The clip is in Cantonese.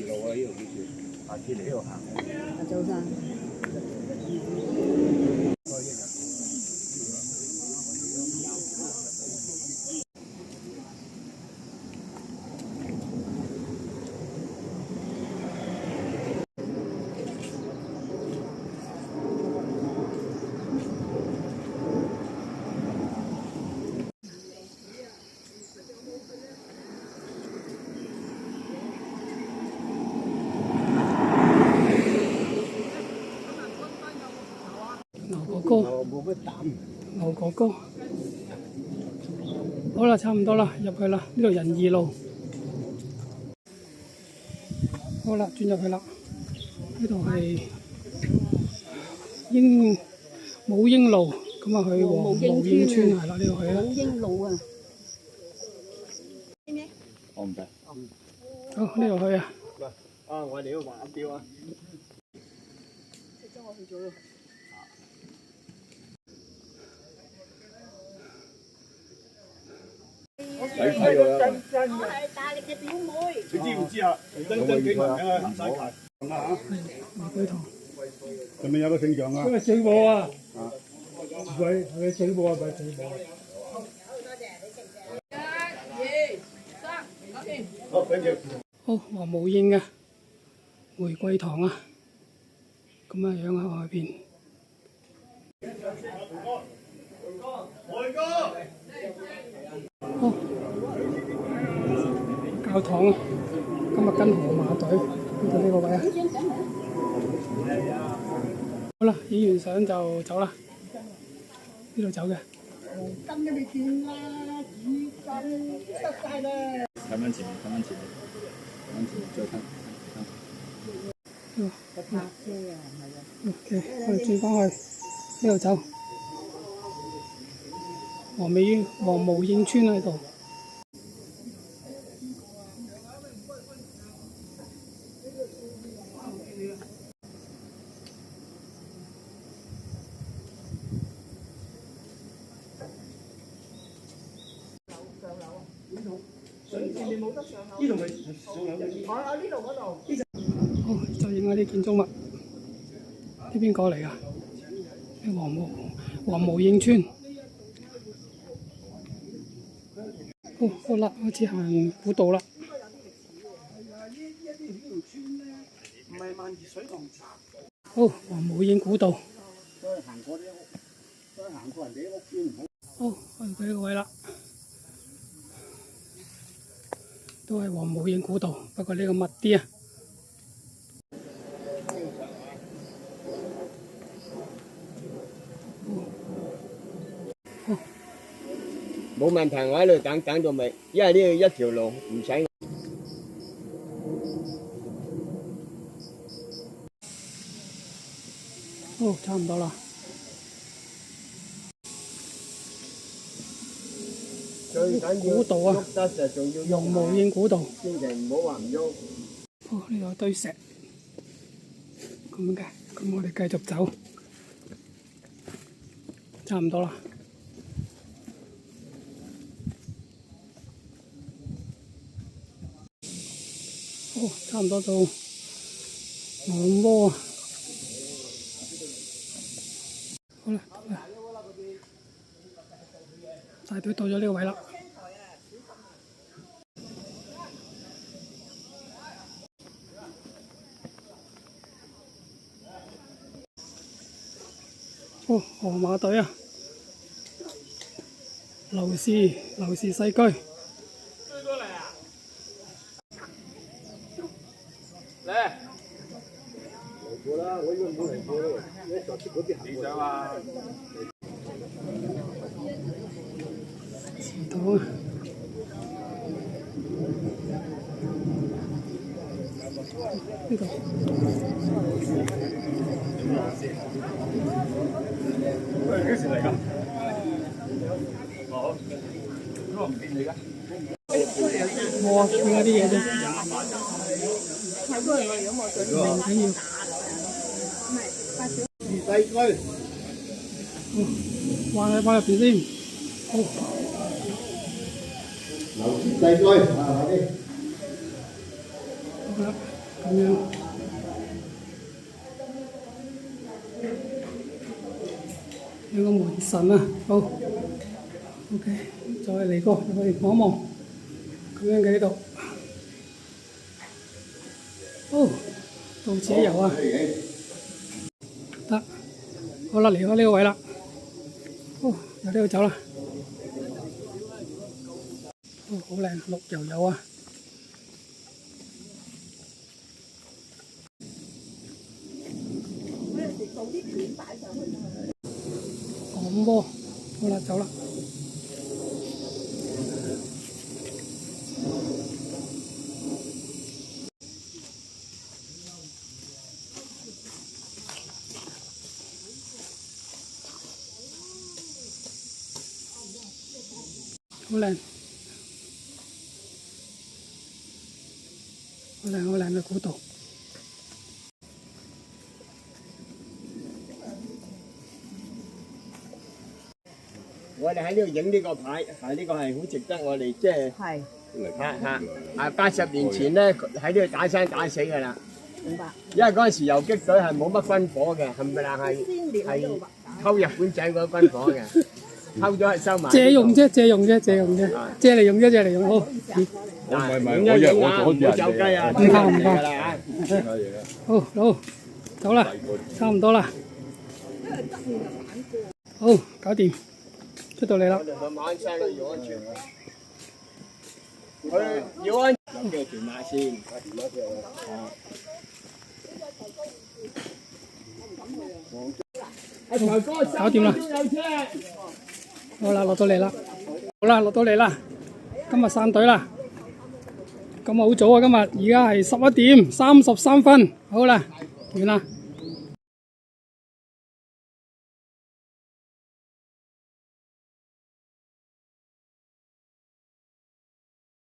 路啊，呢度幾處，下次嚟呢度行。早晨。牛角糕，冇乜膽。牛角糕。好啦，差唔多啦，入去啦。呢度仁義路。好啦，轉入去啦。呢度係武英路，咁啊去黃武英村係啦，呢度去啦。武英路啊！我唔得。好，呢度去啊。啊！我哋要玩標啊！將我去咗咯。使睇㗎啦。我係大力嘅表妹。你知唔知啊？真真幾文啊！唔使睇。玫瑰堂。係咪有個聖像啊？因為水母啊！係咪水母啊？唔係水母。好，跟住。好，黃武英嘅玫瑰堂啊，咁樣樣喺外邊。好，教堂啊，今日跟河馬隊呢度呢個位啊。好啦，影完相就走啦，呢度走嘅。金都未見啦，紙巾塞晒啦。睇翻前面，睇翻前面，睇翻前面再睇。個拍車啊，係啊。OK，我哋轉翻去呢度走。黃武英村喺度。呢度咪上樓嘅？我呢度嗰度。好，就影下啲建築物。呢邊過嚟啊？黃武英村。好啦，開始行古道啦。唔係萬宜水塘站。好，黃武英古道。都係行過啲屋，都係行過人哋啲屋村唔好。好，去佢呢個位啦。都係黃武英古道，不過呢個密啲啊。冇問題，我喺度等到尾，因為呢度一條路唔使。好，差唔多啦。最緊要古道啊，喐得就仲要黃武英古道。千祈唔好話唔喐。好，呢度有堆石，咁嘅，咁我哋繼續走，差唔多啦。好，差唔多到鵝窩啊！好啦，大隊到咗呢個位啦。哦，河馬隊啊！劉氏世居。嚟過啦，我應該冇嚟過咯。你上次嗰啲行過啊？祠堂啊！呢度。喂，幾時嚟㗎？哦，呢個唔變嚟㗎。冇啊，見下啲嘢啫。睇過嚟我有冇想唔緊要。細居。放入邊先。好。劉氏細居啊，快啲。好啦，咁樣。有個門神啊，好，OK， 再嚟過，再去望一望，咁樣嘅呢度，哦，到此一遊啊，得，好啦，離開呢個位啦，哦，由呢度走啦，哦，好靚，綠油油啊！咁噃，好啦，走啦。好靚，好靚，好靚嘅古道。我哋喺呢度影呢個牌，呢個係好值得我哋即係80年前咧喺呢度打生打死㗎啦。明白。因為嗰陣時遊擊隊係冇乜軍火嘅，冚唪唥係偷日本仔嗰啲軍火嘅，偷咗係收埋。借用啫，借用啫，借用啫，借嚟用啫，借嚟用好。唔係，我以為我阻住人走雞啊！唔怕唔怕。好，好，走啦，差唔多啦。好，搞掂。出到嚟啦！馬鞍山要安全，佢要安全嘅屯馬線，搞掂啦！好啦，落到嚟啦！好啦，落到嚟啦！今日散隊啦！今日好早啊！今日而家係11點33分，好啦，完啦。